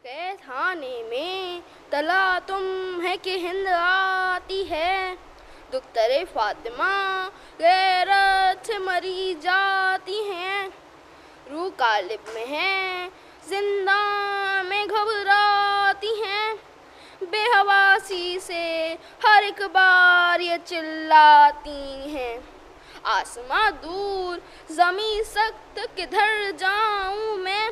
कैद खाने में तला तुम है कि हिंद आती है, दुख तरे फातिमा गैरत से मरी जाती हैं। रूह कालिब में है जिंदा में घबराती हैं, बेहवासी से हर एक बार ये चिल्लाती हैं। आसमां दूर ज़मीं सख्त किधर जाऊं मैं,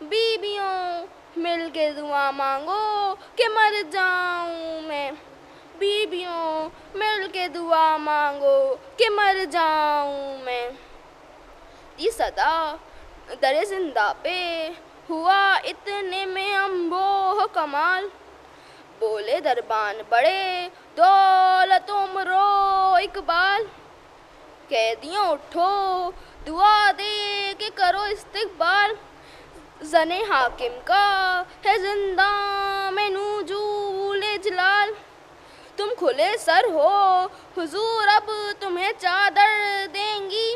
बीबियों मिल के दुआ मांगो कि मर जाऊं मैं, बीबियों मिल के दुआ मांगो कि मर जाऊं मैं। ये सदा दरे जिंदा पे हुआ इतने में अम्बोह कमाल, बोले दरबान बड़े दौलत उमरो इकबाल। कैदियों उठो दुआ दे के करो इस्तिकबाल, ज़ने हाकिम का है जिंदा में नूजूल जलाल। तुम खुले सर हो हुजूर अब तुम्हें चादर देंगी,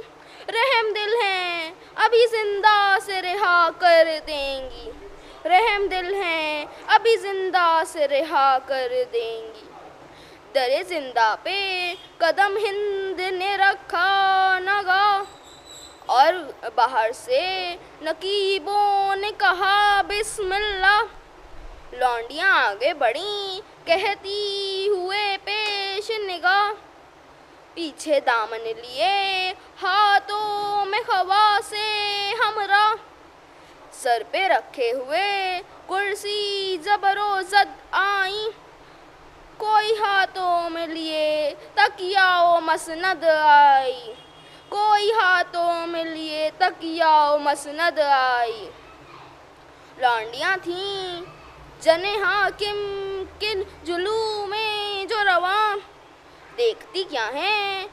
रहम दिल हैं अभी जिंदा से रिहा कर देंगी, रहम दिल हैं अभी जिंदा से रिहा कर देंगी। दरे जिंदा पे कदम हिंद ने रखा नगा, और बाहर से नकीबों ने कहा बिस्मिल्लाह। लौंडियाँ आगे बढ़ी कहती हुए पेश निगाह, पीछे दामन लिए हाथों में खवा से हमरा, सर पे रखे हुए कुर्सी जबरोजद आई। कोई हाथों में लिए तकियाओ मसनद आई, कोई हाथों में लिए तकियाओ मसनद आई। लौंडियाँ थीं जने हाकिम किन जुलूम में जो रवां, देखती क्या हैं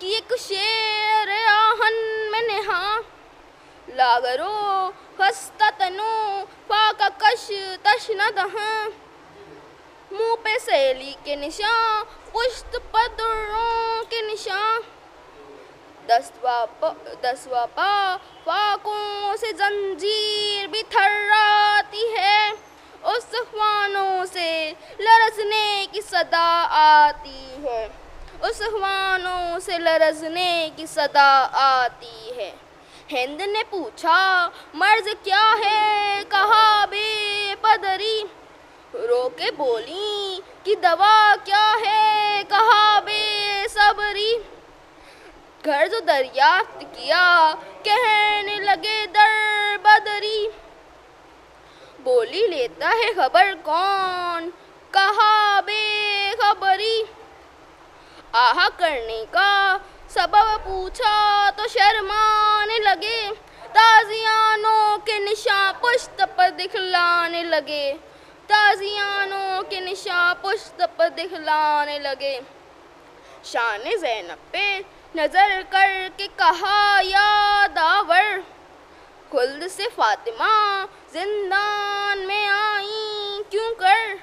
कि एक शेर आहन में नेहा। लागरो खस्ता तनु फाका कश तशनद हैं, मुँह पे सैली के निशान पुश्त पदरों के निशान। दसवा पा फाकों से जंजीर भी थर्राती है, उस ख्वानों से लरजने की सदा आती है, उस ख्वानों से लरजने की सदा आती है। हिंद ने पूछा मर्ज क्या है, कहा बेपदरी, रो के बोली कि दवा क्या है, कहा बेसब्री। घर जो दरियाफ्त किया कहने लगे दर बदरी, बोली लेता है खबर कौन, कहा बेखबरी। आहा करने का सबब पूछा तो शर्माने लगे, ताजियानों के निशान पुश्त पर दिखलाने लगे, ताजियानों के निशान पुश्त पर दिखलाने लगे। शान ज़ैनब पे नजर करके कहा या दावर, खुल्द से फातिमा जिंदान में आई क्यों कर।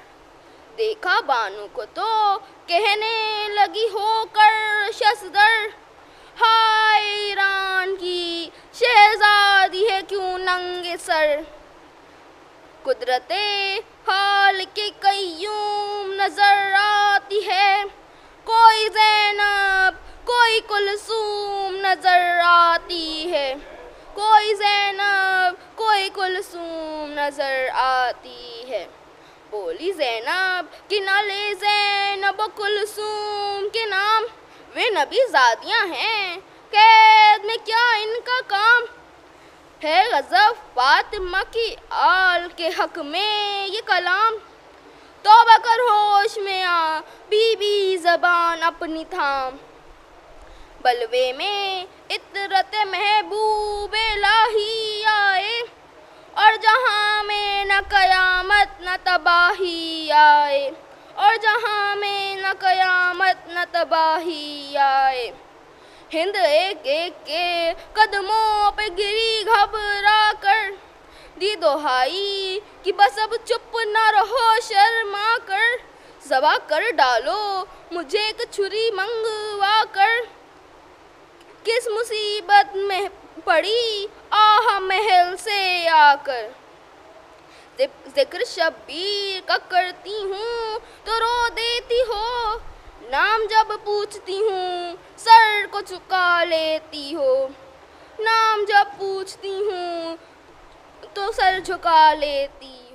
देखा बानू को तो कहने लगी होकर शसदर, हाय ईरान की शहजादी है क्यों नंगे सर। कुदरते हाल के कय्यूम नजर आती है, कोई ज़ैनब कोई कुलसूम नजर आती है, कोई ज़ैनब कोई कुलसूम नजर आती है। बोली ज़ैनब कि न ले ज़ैनब कुलसूम के नाम, वे नबी ज़ादियाँ हैं कैद में क्या इनका काम। है गज़ब फातिमा की आल के हक में ये कलाम, तौबा कर होश में आ बीबी ज़बान अपनी थाम। बलवे में इतरत महबूब इलाही आए, और जहाँ में न कयामत न तबाही आए, और जहाँ में न कयामत न तबाही आए। हिंद एक एक के कदमों पे गिरी घबरा कर, दी दोहाई कि बस अब चुप न रहो शर्मा कर। ज़बा कर डालो मुझे एक छुरी मंगवा कर, किस मुसीबत में पड़ी आह महल से आकर। जिक्र शब्बीर का करती हूँ तो रो देती हो, नाम जब पूछती हूँ सर को झुका लेती हो, नाम जब पूछती हूँ तो सर झुका लेती